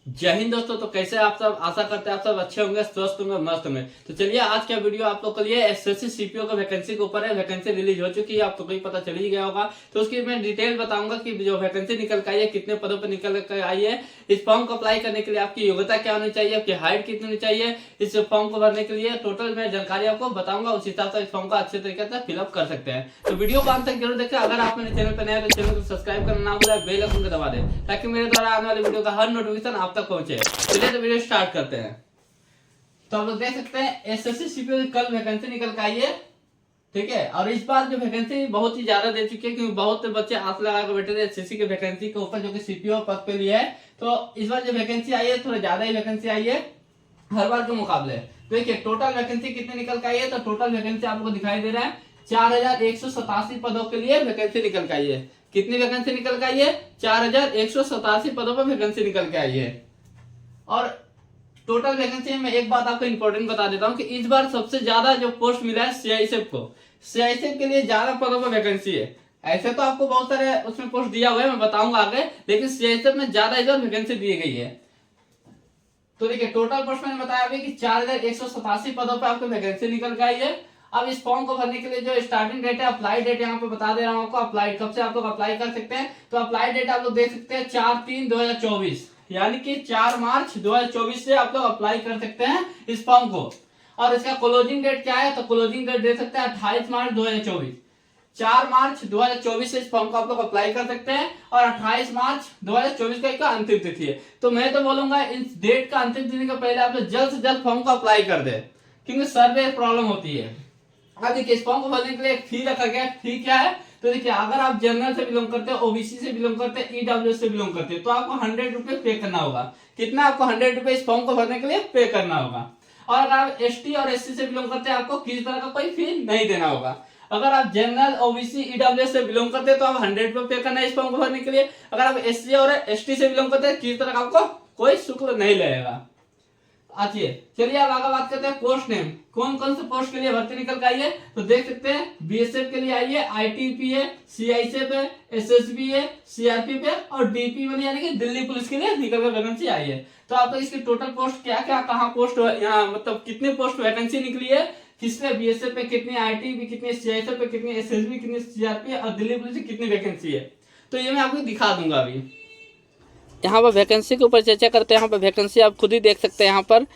जय हिंद दोस्तों। तो कैसे आप सब, आशा करते हैं आप सब अच्छे होंगे, स्वस्थ होंगे, मस्त होंगे। तो चलिए आज का वीडियो आप लोग के लिए एसएससी सीपीओ का वैकेंसी के ऊपर है। वैकेंसी रिलीज हो चुकी है, आप तो कहीं पता चल ही गया होगा। तो उसकी मैं डिटेल बताऊंगा कि जो वैकेंसी निकल कर आई है, कितने पदों पर निकल कर आई है, इस फॉर्म को अप्लाई करने के लिए आपकी योग्यता क्या होनी चाहिए, आपकी हाइट कितनी होनी चाहिए, इस फॉर्म को भरने के लिए टोटल मैं जानकारी आपको बताऊंगा। उस हिसाब से इस फॉर्म को अच्छे तरीके से फिलअप कर सकते हैं। तो वीडियो को अंत तक जरूर देखें। अगर आप मेरे चैनल पर नए हैं तो चैनल को सब्सक्राइब करना ना भूलें, बेल आइकन को दबा दें ताकि मेरे द्वारा आने वाले वीडियो का हर नोटिफिकेशन आप तक पहुंचे। चलिए तो वीडियो स्टार्ट करते हैं। तो आप लोग देख सकते हैं एसएससी सीपीओ की कल वैकेंसी निकल के आई है, ठीक है। और इस बार जो वैकेंसी बहुत ही ज्यादा दे चुकी है, क्योंकि बहुत बच्चे आस लगा कर बैठे थे एसएससी की वैकेंसी के ऊपर, जो कि सीपीओ पद पे लिए है। तो इस बार जो वैकेंसी आई है, थोड़ा ज्यादा ही वैकेंसी आई है हर बार के मुकाबले। देखिए टोटल वैकेंसी कितनी निकल के आई है, तो टोटल वैकेंसी आप लोग को दिखाई दे रहा है 4187 पदों के लिए वैकेंसी निकल के आई है। कितनी वैकेंसी निकल के आई है? 4187 पदों पर वैकेंसी निकल के आई है। और टोटल वैकेंसी में एक बात आपको इंपॉर्टेंट बता देता हूं कि इस बार सबसे ज्यादा जो पोस्ट मिला है सीआईएसएफ को। सीआईएसएफ के लिए ज्यादा पदों पर वैकेंसी है। ऐसे तो आपको बहुत सारे उसमें पोस्ट दिया हुआ है, मैं बताऊंगा आगे, लेकिन सीआईएसएफ में ज्यादा इस बार वैकेंसी दी गई है। तो देखिए टोटल पोस्ट मैंने बताया अभी कि 4187 पदों पर आपको वैकेंसी निकल के आई है। अब इस फॉर्म को भरने के लिए जो स्टार्टिंग डेट है, अप्लाई डेट यहाँ पे बता दे रहा हूँ आपको। अप्लाई कब से आप लोग अप्लाई कर सकते हैं, तो अप्लाई डेट आप लोग देख सकते हैं 4/3/2024, यानी कि 4 मार्च 2024 से आप लोग अप्लाई कर सकते हैं इस फॉर्म को। और इसका क्लोजिंग डेट क्या है, तो क्लोजिंग डेट दे सकते हैं 28 मार्च 2024। 4 मार्च 2024 से इस फॉर्म को आप लोग अप्लाई कर सकते हैं और 28 मार्च 2024 का इसका अंतिम तिथि है। तो मैं तो बोलूंगा इस डेट का अंतिम तिथि के पहले आप लोग जल्द से जल्द फॉर्म को अप्लाई कर दे, क्योंकि सर्वे प्रॉब्लम होती है। अब देखिए इस फॉर्म को भरने के लिए एक फी रखा गया। फी क्या है, तो देखिए अगर आप जनरल से बिलोंग करते हैं, ओबीसी से बिलोंग करते हैं, ईडब्ल्यूएस से बिलोंग करते हैं, तो आपको 100 रुपए पे करना होगा। कितना? आपको 100 रुपए इस फॉर्म को भरने के लिए पे करना होगा। और अगर आप एसटी और एससी से बिलोंग करते हैं, आपको किसी तरह का कोई फी नहीं देना होगा। अगर आप जनरल, ओबीसी, ईडब्ल्यूएस से बिलोंग करते हैं तो आप 100 रुपए पे करना है इस फॉर्म को भरने के लिए। अगर आप एससी और एसटी से बिलोंग करते हैं, किसी तरह का आपको कोई शुल्क नहीं लगेगा। अच्छी है। चलिए अब आगे बात करते हैं पोस्ट नेम। कौन कौन से पोस्ट के लिए भर्ती निकल के आई है, तो देख सकते हैं बीएसएफ के लिए आई है, आईटीपी है, सीआईएसएफ है, एसएसबी है, सीआरपीएफ है और डीपी यानी कि दिल्ली पुलिस के लिए निकल कर वैकेंसी आई है। तो आप तो इसकी टोटल पोस्ट क्या क्या, कहाँ पोस्ट, यहाँ मतलब कितने पोस्ट वैकेंसी निकली है, किसमें बीएसएफ पे कितनी, आईटीपी कितनी, सीआईएसएफ पे कितनी, एसएसबी कितनी, सीआरपीएफ और दिल्ली पुलिस की कितनी वैकेंसी है, तो ये मैं आपको दिखा दूंगा अभी। यहाँ पर वैकेंसी के ऊपर चर्चा करते हैं। यहाँ पर वैकेंसी आप खुद ही देख सकते हैं।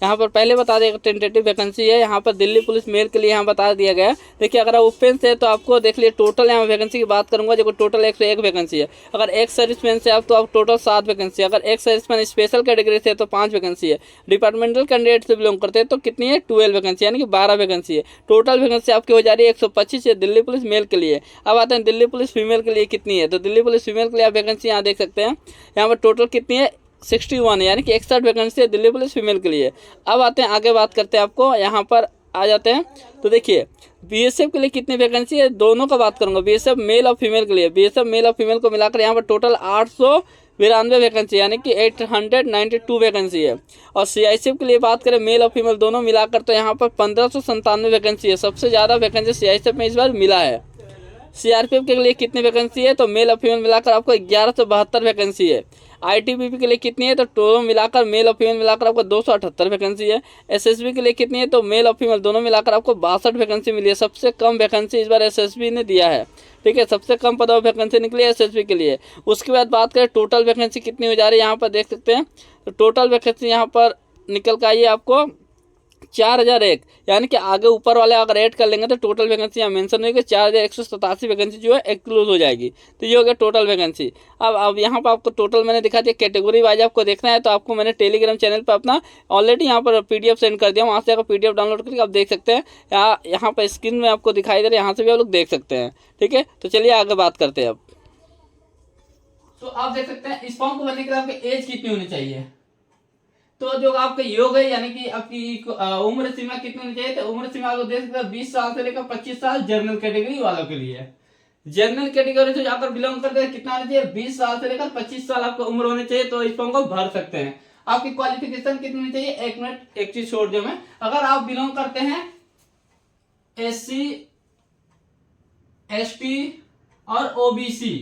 यहाँ पर पहले बता दें टेंटेटिव वैकेंसी है। यहाँ पर दिल्ली पुलिस मेल के लिए यहाँ बता दिया गया है। देखिए अगर आप ओपन से तो आपको देख लिए टोटल यहाँ वैकेंसी की बात करूंगा, जो टोटल 101 वैकेंसी है। अगर एक सर्विसमैन से आप तो आप टोटल 7 वैकेंसी है। अगर एक सर्विसमैन स्पेशल कैटेगरी से तो 5 वैकेंसी है। डिपार्टमेंटल कैंडिडेट से बिलोंग करते हैं तो कितनी है, 12 वैकेंसी, यानी कि 12 वैकेंसी है। टोटल वैकेंसी आपकी हो जा रही है 125 है दिल्ली पुलिस मेल के लिए। अब आते हैं दिल्ली पुलिस फीमेल के लिए कितनी है, तो दिल्ली पुलिस फीमेल के लिए आप वैकेंसी यहाँ देख सकते हैं। यहाँ पर टोटल कितनी है, 61, यानी कि 61 वैकेंसी है दिल्ली पुलिस फीमेल के लिए। अब आते हैं आगे बात करते हैं, आपको यहाँ पर आ जाते हैं। तो देखिए बीएसएफ के लिए कितनी वैकेंसी है, दोनों का बात करूंगा, बीएसएफ मेल और फीमेल के लिए। बीएसएफ मेल और फीमेल को मिलाकर यहाँ पर टोटल 892 वैकेंसी, यानी कि 892 वैकेंसी है। और सीआईएसएफ के लिए बात करें मेल और फीमेल दोनों मिलाकर, तो यहाँ पर 1597 वैकेंसी है। सबसे ज़्यादा वैकेंसी सीआईएसएफ में इस बार मिला है। सीआरपीएफ के लिए कितनी वैकेंसी है, तो मेल और फीमेल मिलाकर आपको 1172 वैकेंसी है। आईटीबीपी के लिए कितनी है, तो दोनों मिलाकर मेल और फीमेल मिलाकर आपको 278 वैकेंसी है। एसएसबी के लिए कितनी है, तो मेल और फीमेल दोनों मिलाकर आपको 62 वैकेंसी मिली है। सबसे कम वैकेंसी इस बार एसएसबी ने दिया है, ठीक है। सबसे कम पदों पर वैकेंसी निकली है एसएसबी के लिए। उसके बाद बात करें टोटल वैकेंसी कितनी हो जा रही है, यहाँ पर देख सकते हैं। तो टोटल वैकेंसी यहाँ पर निकल कर आई है आपको 4001, यानी कि आगे ऊपर वाले अगर ऐड कर लेंगे तो टोटल वैकेंसी यहाँ मेंशन होगी 4187 वैकेंसी जो है एक्सक्लूड हो जाएगी। तो ये हो गया टोटल वैकेंसी। अब यहाँ पर आपको टोटल मैंने दिखा दिया। कैटेगरी वाइज आपको देखना है तो आपको मैंने टेलीग्राम चैनल पर अपना ऑलरेडी यहाँ पर पीडीएफ सेंड कर दिया, वहाँ से आपको पीडीएफ डाउनलोड करके आप देख सकते हैं। यहाँ पर स्क्रीन में आपको दिखाई दे रहा है, यहाँ से भी आप लोग देख सकते हैं, ठीक है। तो चलिए आगे बात करते हैं अब। तो आप देख सकते हैं इस फॉर्म को भरने के लिए आपकी एज कितनी होनी चाहिए, तो जो आपका योग है यानी कि आपकी उम्र सीमा कितनी होनी चाहिए, तो उम्र सीमा आपको देख सकते हैं 20 साल से लेकर 25 साल जनरल कैटेगरी वालों के लिए। जनरल कैटेगरी से जाकर बिलोंग करते हैं कितना होना चाहिए, 20 साल से लेकर 25 साल आपको उम्र होनी चाहिए, तो इस फॉर्म को भर सकते हैं। आपकी क्वालिफिकेशन कितनी होनी चाहिए, एक मिनट एक चीज छोड़ दिया मैं। अगर आप बिलोंग करते हैं एससी, एसटी और ओबीसी,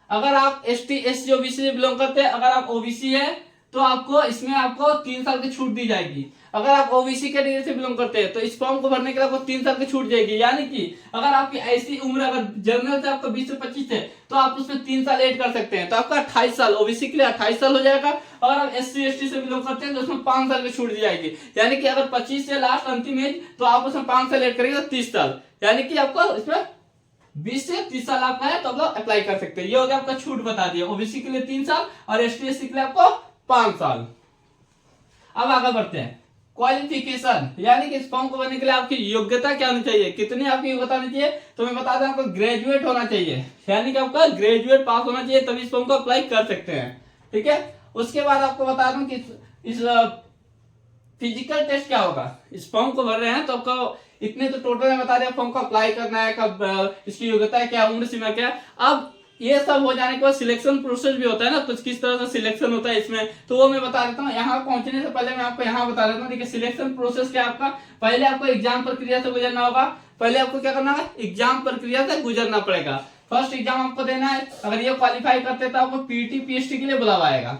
अगर आप एसटी, एससी, ओबीसी से बिलोंग करते हैं, अगर आप ओबीसी है तो आपको इसमें आपको 3 साल की छूट दी जाएगी। अगर आप ओबीसी कैटेगरी से बिलोंग करते हैं तो इस फॉर्म को भरने के लिए आपको 3 साल की छूट जाएगी। यानी कि अगर आपकी ऐसी उम्र अगर जनरल से आपका 20 से 25 है तो आप उसमें 3 साल ऐड कर सकते हैं, तो आपका 28 साल, ओबीसी के लिए 28 साल हो जाएगा। अगर आप SC ST से बिलोंग करते हैं तो उसमें 5 साल की छूट दी जाएगी। यानी कि अगर 25 से लास्ट अंतिम एज तो आप उसमें 5 साल ऐड करेंगे तो 30 साल, यानी कि आपको इसमें 20 से 30 साल आपका है तो आप लोग अप्लाई कर सकते हैं। ये हो गया आपका छूट बता दिया। ओबीसी के लिए 3 साल और ST SC के लिए आपको 5 साल। अब आगे बढ़ते हैं। क्वालिफिकेशन, यानी कि इस फॉर्म को भरने के लिए आपकी योग्यता क्या होनी चाहिए, कितनी आपकी योग्यता होनी चाहिए, तो मैं बता दूं आपको ग्रेजुएट होना चाहिए, यानी कि आपका ग्रेजुएट पास होना चाहिए, तभी इस फॉर्म को अप्लाई कर सकते हैं। ठीक है, उसके बाद आपको बता दूं कि इस फिजिकल टेस्ट क्या होगा। इस फॉर्म को भर रहे हैं तो आपको इतने तो टोटल में बता दिया फॉर्म को अप्लाई करना है, कब इसकी योग्यता क्या, उम्र सीमा क्या। अब ये सब हो जाने के बाद सिलेक्शन प्रोसेस भी होता है ना, तो किस तरह से सिलेक्शन होता है इसमें, तो वो मैं बता देता हूँ। यहाँ पहुंचने से पहले मैं आपको यहाँ बता देता हूँ। देखिए सिलेक्शन प्रोसेस क्या आपका, पहले आपको एग्जाम प्रक्रिया से गुजरना होगा। पहले आपको क्या करना है, एग्जाम प्रक्रिया से गुजरना पड़ेगा। फर्स्ट एग्जाम आपको देना है, अगर ये क्वालिफाई करते हैं तो आपको पीटी PST के लिए बुलावा आएगा।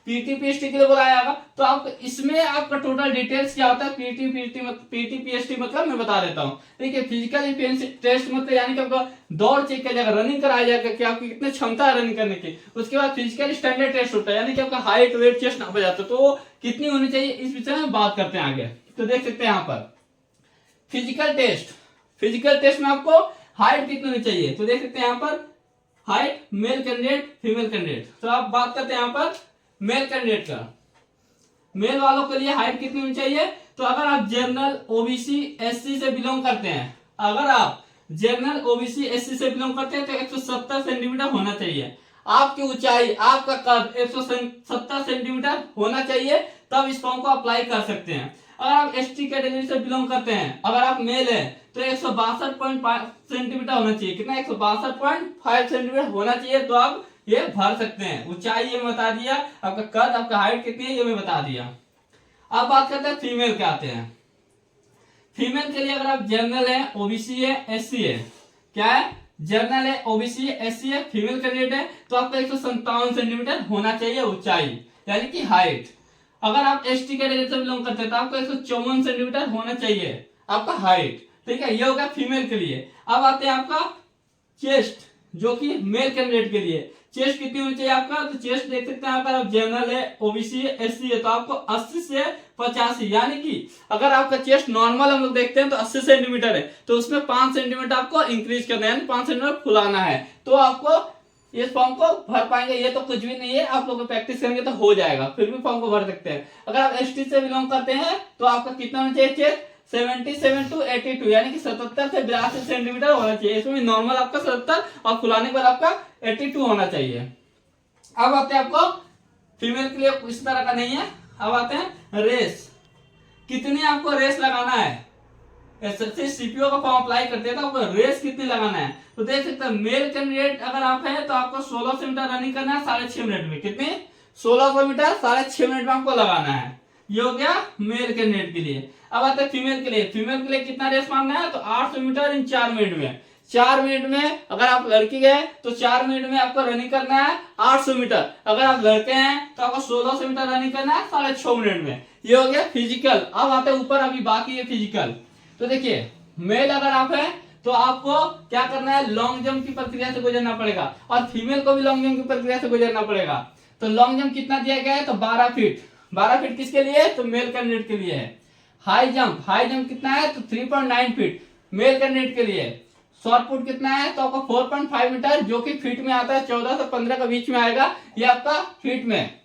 पीटी PST के लिए बुलाया जाएगा, तो आप इसमें आपका टोटल डिटेल्स क्या होता है, पीटी PST मतलब मैं बता देता हूँ। देखिए फिजिकल टेस्ट मतलब यानी कि आपको दौड़ चेक किया जाएगा, रनिंग कराया जाएगा कि आपकी कितनी क्षमता है रनिंग करने की। उसके बाद फिजिकल स्टैंडर्ड टेस्ट होता है, यानी कि आपका हाइट वेट चेस्ट नापा जाता है, तो वो कितनी होनी चाहिए इस विषय में बात करते हैं आगे। तो देख सकते हैं यहाँ पर फिजिकल टेस्ट में आपको हाइट कितनी होनी चाहिए, तो देख सकते हैं यहाँ पर height male candidate female candidate. तो आप बात करते हैं यहाँ पर मेल कैंडिडेट का, मेल वालों के लिए हाइट कितनी होनी चाहिए, तो अगर आप जनरल OBC SC से बिलोंग करते हैं, अगर आप जनरल OBC SC से बिलोंग करते हैं तो 170 सेंटीमीटर होना चाहिए। आपकी ऊंचाई, आपका कद 170 सेंटीमीटर होना चाहिए, तब इस फॉर्म को अप्लाई कर सकते हैं। अगर आप ST कैटेगरी से बिलोंग करते हैं, अगर आप मेल है तो 162.5 सेंटीमीटर होना चाहिए। कितना, 162.5 सेंटीमीटर होना चाहिए, तो आप ये भर सकते हैं। ऊंचाई ये बता दिया, आपका कद, आपका हाइट कितनी है ये मैं बता दिया। अब बात करते हैं फीमेल के आते हैं। फीमेल के लिए अगर आप जनरल है, OBC है, SC है, क्या है, जनरल है, OBC है, SC है, फीमेल कैंडिडेट है, तो आपका 157 सेंटीमीटर होना चाहिए ऊंचाई, यानी कि हाइट। अगर आप ST कैटेगरी से बिलोंग करते हैं तो आपको 154 सेंटीमीटर होना चाहिए आपका हाइट। ठीक है, ये हो गया फीमेल के लिए। अब आते हैं आपका चेस्ट, जो कि मेल कैंडिडेट के लिए। चेस्ट कितनी होनी चाहिए आपका, तो चेस्ट देख सकते हैं यहाँ पर, आप जनरल है, OBC है, SC है, तो आपको 80 से 85, यानी कि अगर आपका चेस्ट नॉर्मल हम लोग देखते हैं तो 80 सेंटीमीटर है, तो उसमें 5 सेंटीमीटर आपको इंक्रीज करना है, यानी 5 सेंटीमीटर फुलाना है, तो आपको इस फॉर्म को भर पाएंगे। ये तो कुछ भी नहीं है, आप लोग प्रैक्टिस करेंगे तो हो जाएगा, फिर भी फॉर्म को भर सकते हैं। अगर आप ST से बिलोंग करते हैं तो आपका कितना होना चाहिए चेस्ट, 77 to 82, यानी कि 77 से 82 सेंटीमीटर होना चाहिए। इसमें नॉर्मल आपका 77 और फुलाने पर आपका 82 होना चाहिए। अब आते हैं आपको फीमेल के लिए इस तरह का नहीं है। अब आते हैं रेस, कितनी आपको रेस लगाना है। SSC CPO का फॉर्म अप्लाई करते हैं तो आपको रेस कितनी लगाना है, तो देख सकते हैं मेल कैंडिडेट अगर आप है तो आपको 1600 मीटर रनिंग करना है 6.5 मिनट में। कितनी, 1600 मीटर 6.5 मिनट में आपको लगाना है। ये हो गया मेल कैंडिडेट के लिए। अब आते हैं फीमेल के लिए। फीमेल के लिए कितना रेस मारना है, तो 800 मीटर इन 4 मिनट में। 4 मिनट में अगर आप लड़की है तो 4 मिनट में आपको रनिंग करना है 800 मीटर। अगर आप लड़के हैं तो आपको 1600 मीटर रनिंग करना है 6.5 मिनट में। ये हो गया फिजिकल। अब आते हैं ऊपर, अभी बाकी है फिजिकल। तो देखिए मेल अगर आप है तो आपको क्या करना है, लॉन्ग जंप की प्रक्रिया से गुजरना पड़ेगा, और फीमेल को भी लॉन्ग जंप की प्रक्रिया से गुजरना पड़ेगा। तो लॉन्ग जंप कितना दिया गया है, तो 12 फीट। 12 फीट किसके लिए, तो मेल कैंडिडेट के लिए है। हाई जंप कितना है, तो 3.9 फीट मेल कैंडिडेट के लिए। शॉर्ट पुट कितना है, तो आपका 4.5 मीटर, जो कि फीट में आता है, 14 से 15 के बीच में आएगा, ये आपका फीट में।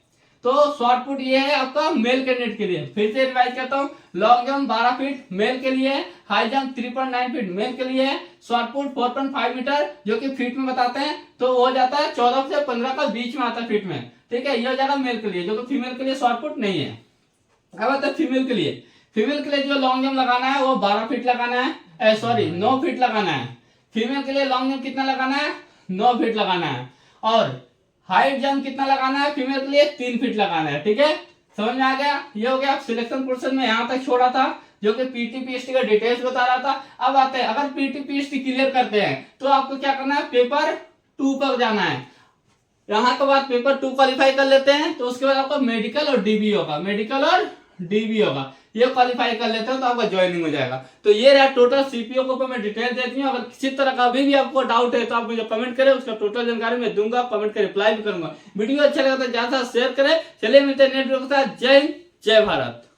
तो शॉर्ट पुट ये है आपका मेल कैंडिडेट के लिए। फिर से रिवाइज करता हूँ, लॉन्ग जंप 12 फीट मेल के लिए, हाई जंप 3.9 फीट मेल के लिए, शॉर्ट पुट 4.5 मीटर जो कि फीट में बताते हैं, तो वो हो जाता है 14 से 15 का बीच में आता है फीट में। ठीक है, ये हो जाएगा मेल के लिए, जो कि फीमेल के लिए शॉर्ट पुट नहीं है। अब आता है फीमेल के लिए। फीमेल के लिए जो लॉन्ग जंप लगाना है वो 12 फीट लगाना है, 9 फीट लगाना है। फीमेल के लिए लॉन्ग जंप कितना लगाना है, 9 फीट लगाना है। और हाइट जंप कितना लगाना है, फीमेल के लिए 3 फीट लगाना है। ठीक है, समझ में आ गया। ये हो गया सिलेक्शन प्रोसेस में यहाँ तक छोड़ा था, जो कि पीटी पीएचडी का डिटेल्स बता रहा था। अब आते हैं, अगर पीटी पीएचडी क्लियर करते हैं तो आपको क्या करना है, पेपर 2 पर जाना है। यहाँ के बाद पेपर 2 क्वालिफाई कर लेते हैं, तो उसके बाद आपका मेडिकल और डीबी होगा, मेडिकल और डीबी होगा, ये क्वालिफाई कर लेते हैं तो आपका ज्वाइनिंग हो जाएगा। तो ये रहा टोटल सीपीओ के ऊपर मैं डिटेल देती हूँ। अगर किसी तरह का अभी भी आपको डाउट है तो आप मुझे कमेंट करें, उसका टोटल जानकारी मैं दूंगा, कमेंट कर रिप्लाई भी करूंगा। वीडियो अच्छा लगा तो ज्यादा शेयर करें। चलिए मिलते हैं नेक्स्ट वीडियो के साथ। जय हिंद, जय भारत।